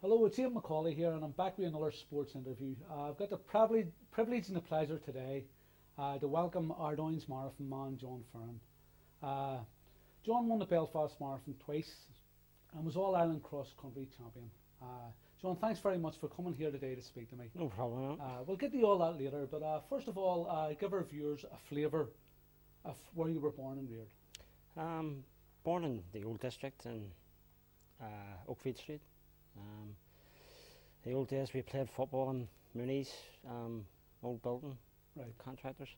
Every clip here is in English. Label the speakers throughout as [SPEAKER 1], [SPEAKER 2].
[SPEAKER 1] Hello, it's Ian McAuley here, and I'm back with another sports interview. I've got the privilege and the pleasure today to welcome Ardoyne's Marathon man, John Ferrin. John won the Belfast Marathon twice and was All-Ireland cross-country champion. John, thanks very much for coming here today to speak to me.
[SPEAKER 2] No problem.
[SPEAKER 1] We'll get to all that later, but first of all, give our viewers a flavour of where you were born and reared.
[SPEAKER 2] Born in the old district in Oakfield Street. The old days we played football in Mooney's, old building,
[SPEAKER 1] Right.
[SPEAKER 2] contractors.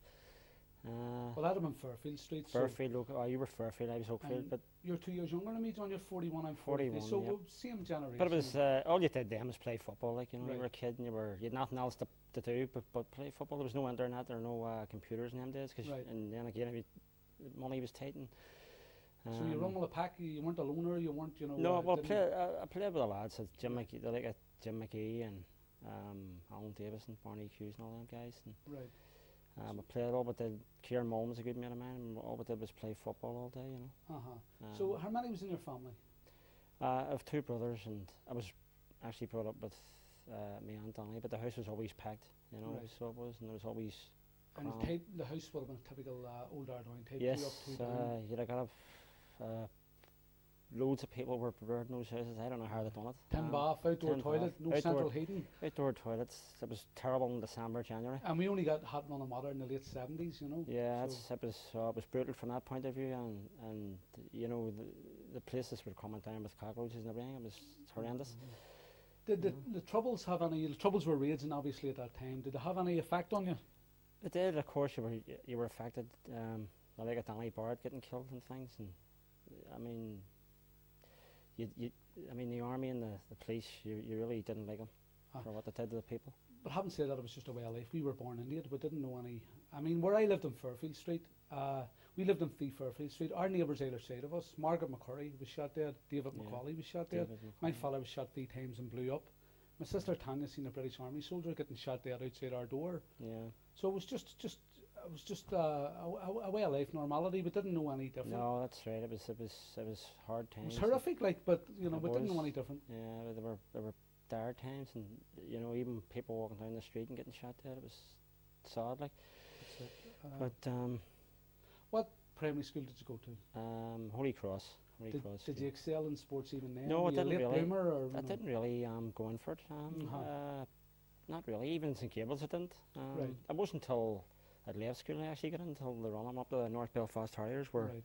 [SPEAKER 1] Well, that'd have been Fairfield Street.
[SPEAKER 2] Fairfield, you were Fairfield, I was Oakfield. But
[SPEAKER 1] you're 2 years younger than me, John. You're 41, I'm
[SPEAKER 2] 41,
[SPEAKER 1] so
[SPEAKER 2] yep.
[SPEAKER 1] same generation.
[SPEAKER 2] But it was, all you did then was play football, like, you know,
[SPEAKER 1] Right.
[SPEAKER 2] you were a kid and you had nothing else to do but play football. There was no internet, there were no computers in them days,
[SPEAKER 1] Right.
[SPEAKER 2] and then again, money was tight. And,
[SPEAKER 1] so you run with a pack, you weren't a loner, you weren't, you know...
[SPEAKER 2] No, well,
[SPEAKER 1] didn't-
[SPEAKER 2] I played with the lads, Jim McGee, Jim McGee and Alan Davis and Barney Hughes and all them guys. And,
[SPEAKER 1] Right.
[SPEAKER 2] I played all but did. Kieran Mullen was a good mate of mine, and all but did was play football all day, you know.
[SPEAKER 1] So how many was in your family?
[SPEAKER 2] I have two brothers, and I was actually brought up with me and Danny, but the house was always packed, you know,
[SPEAKER 1] Right.
[SPEAKER 2] so it was, and there was always
[SPEAKER 1] And
[SPEAKER 2] cram.
[SPEAKER 1] the house would have been a typical old Ardoyne type.
[SPEAKER 2] Yes,
[SPEAKER 1] 2 up, 2 down.
[SPEAKER 2] you'd have got loads of people were prepared in those houses. I don't know how they done it.
[SPEAKER 1] Tin bath, outdoor
[SPEAKER 2] tin
[SPEAKER 1] toilet,
[SPEAKER 2] bath,
[SPEAKER 1] no
[SPEAKER 2] outdoor-
[SPEAKER 1] central heating.
[SPEAKER 2] Outdoor toilets, it was terrible in December, January.
[SPEAKER 1] And we only got hot running water in the late 70s, you know.
[SPEAKER 2] Yeah,
[SPEAKER 1] so
[SPEAKER 2] it was brutal from that point of view, and you know the places were coming down with cockroaches and everything. It was horrendous.
[SPEAKER 1] Did the troubles have any? The troubles were raging obviously at that time. Did they have any effect on you?
[SPEAKER 2] It did, of course. You were affected. Like a Danny Barrett getting killed and things, and I mean, the army and the police, you really didn't like them for what they did to the people.
[SPEAKER 1] But having said that, it was just a way of life. We were born into it. We didn't know any. I mean, where I lived in Fairfield Street, we lived in the Fairfield Street. Our neighbours either side of us, Margaret McCurry was shot dead. David
[SPEAKER 2] Yeah.
[SPEAKER 1] McAuley was shot dead.
[SPEAKER 2] David
[SPEAKER 1] My
[SPEAKER 2] McAuley.
[SPEAKER 1] father was shot 3 times and blew up. My sister Tanya seen a British Army soldier getting shot dead outside our door.
[SPEAKER 2] Yeah.
[SPEAKER 1] So it was just a way of life, normality. We didn't know any different.
[SPEAKER 2] No, that's right. It was hard
[SPEAKER 1] It
[SPEAKER 2] times.
[SPEAKER 1] was horrific, like, but you know,
[SPEAKER 2] It
[SPEAKER 1] we didn't know
[SPEAKER 2] was.
[SPEAKER 1] any different.
[SPEAKER 2] Yeah, there were dire times, and you know, even people walking down the street and getting shot dead. It was sad, like.
[SPEAKER 1] That's it.
[SPEAKER 2] But
[SPEAKER 1] What primary school did you go to?
[SPEAKER 2] Holy Cross.
[SPEAKER 1] Did
[SPEAKER 2] School.
[SPEAKER 1] you excel in sports even then?
[SPEAKER 2] No,
[SPEAKER 1] Were
[SPEAKER 2] I
[SPEAKER 1] you a
[SPEAKER 2] didn't
[SPEAKER 1] late
[SPEAKER 2] really.
[SPEAKER 1] bloomer, or
[SPEAKER 2] I
[SPEAKER 1] no?
[SPEAKER 2] didn't really go in for it. Not really. Even in St Gabriel's, I didn't.
[SPEAKER 1] Right.
[SPEAKER 2] It wasn't until I'd left school I actually got until the run up to the North Belfast Harriers, where
[SPEAKER 1] Right.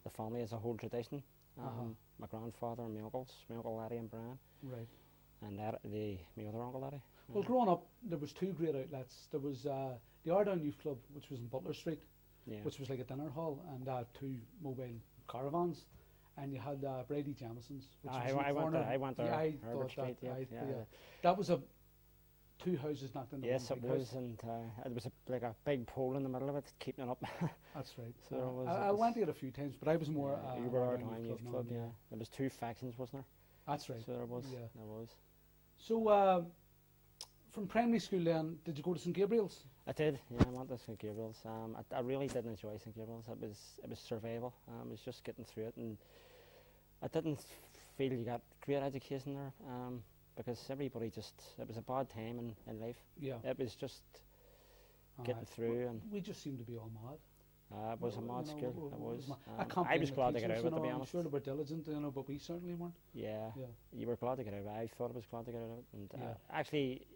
[SPEAKER 2] the family has a whole tradition.
[SPEAKER 1] Uh-huh.
[SPEAKER 2] My grandfather and my uncles, my uncle Laddie and Brian,
[SPEAKER 1] Right.
[SPEAKER 2] and my other uncle Laddie.
[SPEAKER 1] Well, growing up, there was 2 great outlets. There was the Ardoyne Youth Club, which was in Butler Street,
[SPEAKER 2] Yeah.
[SPEAKER 1] which was like a dinner hall, and 2 mobile caravans. And you had Brady Jamison's, which was in the corner.
[SPEAKER 2] I went there.
[SPEAKER 1] Yeah, I
[SPEAKER 2] Herbert
[SPEAKER 1] thought
[SPEAKER 2] Street,
[SPEAKER 1] that.
[SPEAKER 2] yeah.
[SPEAKER 1] That was 2 houses knocked into
[SPEAKER 2] Yes,
[SPEAKER 1] one
[SPEAKER 2] it
[SPEAKER 1] big
[SPEAKER 2] was,
[SPEAKER 1] house.
[SPEAKER 2] and it was like a big pole in the middle of it, keeping it up.
[SPEAKER 1] That's right.
[SPEAKER 2] So it was-
[SPEAKER 1] I went to it a few times, but I was more.
[SPEAKER 2] Yeah, you were
[SPEAKER 1] Ardoyne
[SPEAKER 2] Ardoyne Youth
[SPEAKER 1] man,
[SPEAKER 2] Club, yeah. There was 2 factions, wasn't
[SPEAKER 1] That's
[SPEAKER 2] there?
[SPEAKER 1] right.
[SPEAKER 2] So there was.
[SPEAKER 1] Yeah.
[SPEAKER 2] There was.
[SPEAKER 1] So, from primary school then, did you go to St Gabriel's?
[SPEAKER 2] I did. Yeah, I went to St Gabriel's. I really did enjoy St Gabriel's. It was survival. It was just getting through it, and I didn't feel you got great education there. Because everybody it was a bad time in life.
[SPEAKER 1] Yeah.
[SPEAKER 2] It was just getting
[SPEAKER 1] Aye.
[SPEAKER 2] through, and
[SPEAKER 1] We just seemed to be all mad.
[SPEAKER 2] it was a
[SPEAKER 1] You
[SPEAKER 2] mad
[SPEAKER 1] know,
[SPEAKER 2] school. It was.
[SPEAKER 1] I can't
[SPEAKER 2] I
[SPEAKER 1] blame
[SPEAKER 2] was
[SPEAKER 1] the
[SPEAKER 2] glad to get
[SPEAKER 1] teachers,
[SPEAKER 2] out of it, to be
[SPEAKER 1] I'm
[SPEAKER 2] honest.
[SPEAKER 1] sure they were diligent, but we certainly weren't.
[SPEAKER 2] Yeah.
[SPEAKER 1] Yeah.
[SPEAKER 2] You were glad to get out of it. I thought I was glad to get out of it. And
[SPEAKER 1] Yeah.
[SPEAKER 2] actually,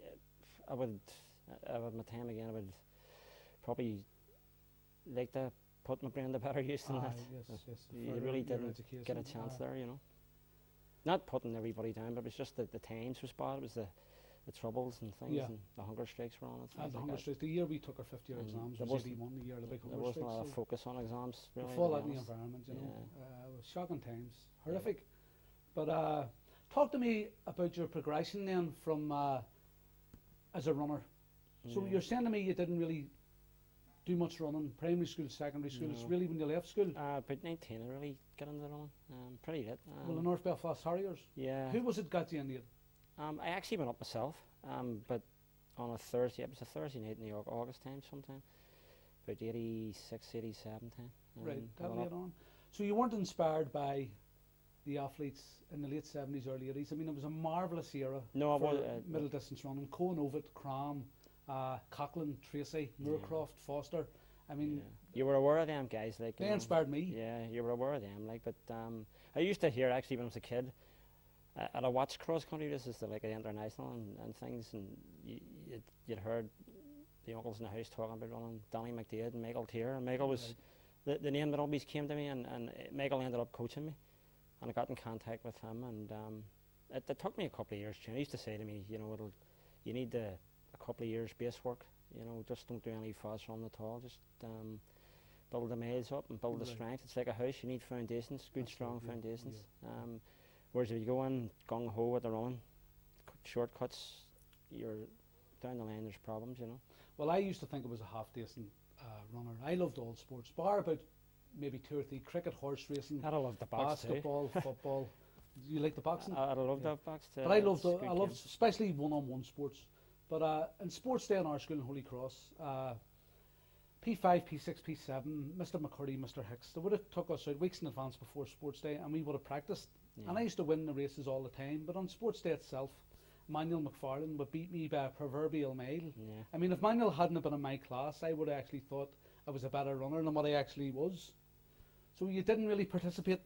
[SPEAKER 2] I would my time again, I would probably like to put my brain to better use than that.
[SPEAKER 1] Yes.
[SPEAKER 2] You
[SPEAKER 1] further
[SPEAKER 2] really
[SPEAKER 1] your
[SPEAKER 2] didn't
[SPEAKER 1] education.
[SPEAKER 2] get a chance there, you know. Not putting everybody down, but it was just the times was bad. It was the troubles and things,
[SPEAKER 1] Yeah.
[SPEAKER 2] and the hunger strikes were on. And
[SPEAKER 1] The
[SPEAKER 2] things like
[SPEAKER 1] hunger
[SPEAKER 2] that.
[SPEAKER 1] strikes. The year we took our 5th year
[SPEAKER 2] And
[SPEAKER 1] exams
[SPEAKER 2] there
[SPEAKER 1] was
[SPEAKER 2] wasn't-
[SPEAKER 1] 81, the year of the big
[SPEAKER 2] There
[SPEAKER 1] hunger
[SPEAKER 2] wasn't a lot of
[SPEAKER 1] strikes.
[SPEAKER 2] focus on exams,
[SPEAKER 1] So
[SPEAKER 2] really.
[SPEAKER 1] fall
[SPEAKER 2] to
[SPEAKER 1] out
[SPEAKER 2] be
[SPEAKER 1] in the
[SPEAKER 2] honest.
[SPEAKER 1] environment, you know.
[SPEAKER 2] Yeah.
[SPEAKER 1] It was shocking times, horrific. But talk to me about your progression then from as a runner. So
[SPEAKER 2] Yeah.
[SPEAKER 1] you're saying to me you didn't really do much running, primary school, secondary school. It's
[SPEAKER 2] No.
[SPEAKER 1] really when you left school.
[SPEAKER 2] About 19, I really got into running. Pretty late.
[SPEAKER 1] Well, the North Belfast Harriers.
[SPEAKER 2] Yeah.
[SPEAKER 1] Who was it got you into it?
[SPEAKER 2] I actually went up myself, but on a Thursday. It was a Thursday night in the August time sometime, about 86, 87 time.
[SPEAKER 1] Right,
[SPEAKER 2] I
[SPEAKER 1] that
[SPEAKER 2] went
[SPEAKER 1] late
[SPEAKER 2] up.
[SPEAKER 1] on. So you weren't inspired by the athletes in the late 70s, early 80s. I mean, it was a marvellous era
[SPEAKER 2] No,
[SPEAKER 1] for
[SPEAKER 2] was
[SPEAKER 1] middle distance running. Cohen, Ovitt, Cram, Coughlin, Tracy, Moorcroft, Foster. I mean,
[SPEAKER 2] yeah. You were aware of them guys, like
[SPEAKER 1] they inspired me.
[SPEAKER 2] Yeah, you were aware of them, like. But I used to hear actually when I was a kid. And I watched cross country races, like at international and things, and you'd heard the uncles in the house talking about running Donny McDaid and Michael Tier, and Michael was the name that always came to me, and Michael ended up coaching me, and I got in contact with him, and it took me a couple of years. He used to say to me, you know, you need a couple of years base work, you know, just don't do any fast running at all, just build the miles up and build the strength. It's like a house, you need foundations, good strong foundations. Yeah. Whereas if you go in gung-ho with the running, shortcuts, you're down the line, there's problems, you know.
[SPEAKER 1] Well, I used to think it was a half-decent runner. I loved all sports, bar about maybe 2 or 3, cricket, horse racing,
[SPEAKER 2] I loved the box
[SPEAKER 1] basketball, football. You like the boxing?
[SPEAKER 2] I loved that box too.
[SPEAKER 1] But I loved especially one-on-one sports. But in sports day in our school in Holy Cross, P5, P6, P7, Mr. McCurdy, Mr. Hicks, they would have took us out weeks in advance before sports day, and we would have practiced. Yeah. And I used to win the races all the time, but on sports day itself, Manuel McFarlane would beat me by a proverbial mile. Yeah. I mean, if Manuel hadn't been in my class, I would have actually thought I was a better runner than what I actually was. So you didn't really participate.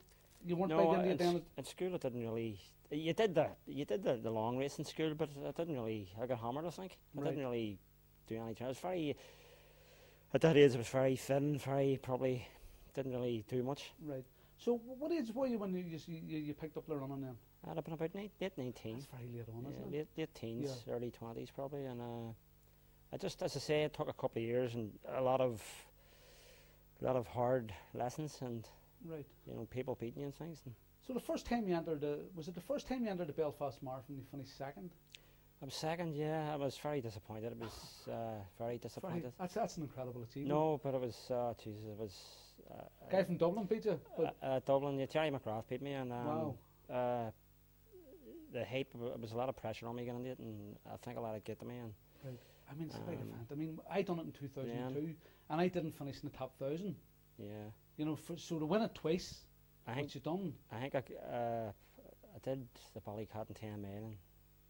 [SPEAKER 1] You weren't big into it.
[SPEAKER 2] At school, I didn't really. You did the long race in school, but I didn't really. I got hammered, I think. I didn't really do anything. I was very. At that age, I was very thin. Probably didn't really do much.
[SPEAKER 1] Right. So what age were you when you picked up the running then?
[SPEAKER 2] I'd have been about late 19.
[SPEAKER 1] That's very late on, isn't it?
[SPEAKER 2] Late teens, early 20s probably. And I just, as I say, it took a couple of years and a lot of hard lessons and you know, people beating you and things.
[SPEAKER 1] So the first time you entered was it the first time you entered the Belfast Marathon? You finished second.
[SPEAKER 2] I was second, yeah. I was very disappointed. It was very disappointed.
[SPEAKER 1] That's an incredible achievement.
[SPEAKER 2] No, but it was Jesus. It was.
[SPEAKER 1] Guy from Dublin beat you.
[SPEAKER 2] Dublin, yeah. Terry McGrath beat me, and
[SPEAKER 1] wow.
[SPEAKER 2] The hype. It was a lot of pressure on me getting it, and I think a lot of get to me. And
[SPEAKER 1] right. I mean, it's a big event. I mean, I done it in 2002, and I didn't finish in the top 1,000.
[SPEAKER 2] Yeah.
[SPEAKER 1] You know, so to win it twice, what you done?
[SPEAKER 2] I think I did the Ballycott in 10 mile,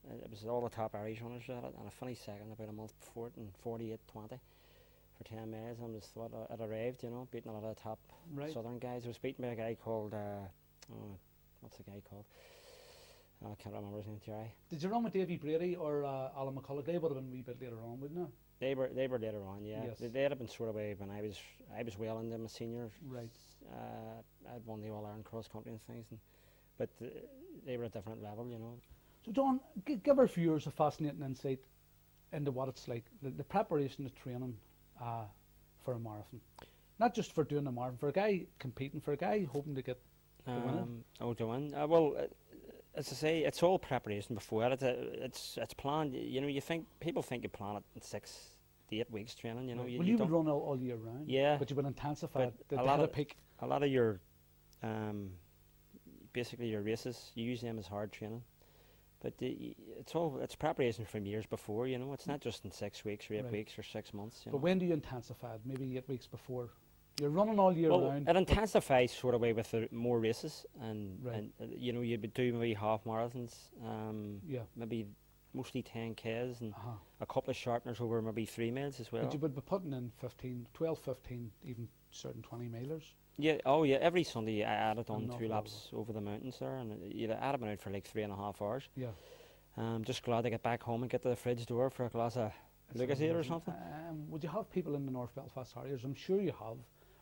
[SPEAKER 2] and it was all the top Irish runners at it, and I finished second about a month before it in 48:20 for 10 miles, and was thought I'd arrived, you know, beating a lot of the top southern guys. I was beaten by a guy called what's the guy called? Oh, I can't remember his name. Jerry.
[SPEAKER 1] Did you run with Davy Brady or Alan McAuley? They would have been a wee bit later on, wouldn't they?
[SPEAKER 2] They were later on, yeah.
[SPEAKER 1] Yes.
[SPEAKER 2] They'd have been sort of way when I was well into my senior.
[SPEAKER 1] Right.
[SPEAKER 2] I'd won the All Ireland cross country and things, but they were a different level, you know.
[SPEAKER 1] So John, give our viewers a fascinating insight into what it's like, the preparation, the training for a marathon. Not just for doing a marathon, for a guy competing, for a guy hoping to get the winner.
[SPEAKER 2] To win. Well, as I say, it's all preparation before it. It's planned. You know, people think you plan it in 6 to 8 weeks training. You know,
[SPEAKER 1] well, you would run all year round.
[SPEAKER 2] Yeah,
[SPEAKER 1] but you would intensify
[SPEAKER 2] a lot of your basically your races, you use them as hard training. But it's preparation from years before. You know, it's not just in 6 weeks or 8 weeks or 6 months.
[SPEAKER 1] But when do you intensify it? Maybe 8 weeks before. You're running all year round.
[SPEAKER 2] It intensifies sort of way with the more races, and you know, you'd be doing maybe half marathons, maybe mostly 10Ks and a couple of sharpeners over maybe 3 miles as well.
[SPEAKER 1] But you would be putting in 12, 15, even certain 20 milers.
[SPEAKER 2] Yeah, every Sunday I added on 2 laps over the mountains there, and I'd have been out for like 3.5 hours.
[SPEAKER 1] Yeah.
[SPEAKER 2] Just glad to get back home and get to the fridge door for a glass of Lucasade or something.
[SPEAKER 1] Would you have people in the North Belfast Harriers? I'm sure you have.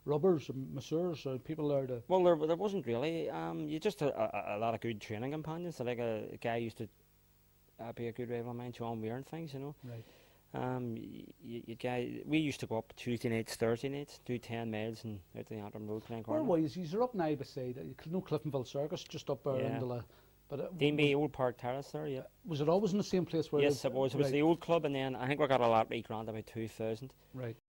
[SPEAKER 1] Rubbers, masseurs, or people there to...
[SPEAKER 2] Well, there wasn't really. You just a lot of good training companions. So like a guy used to be a good rival of mine, John Weir and things, you know.
[SPEAKER 1] Right.
[SPEAKER 2] We used to go up Tuesday nights, Thursday nights, do 10 miles and out to the Antrim Road playing corner.
[SPEAKER 1] Where was you're up now beside, Cliftonville Circus, just up there in the...
[SPEAKER 2] Deanby Old Park Terrace there, yeah.
[SPEAKER 1] Was it always in the same place where...
[SPEAKER 2] Yes, it was. It was the old club, and then I think we got a lot re-grant about 2000.
[SPEAKER 1] Right.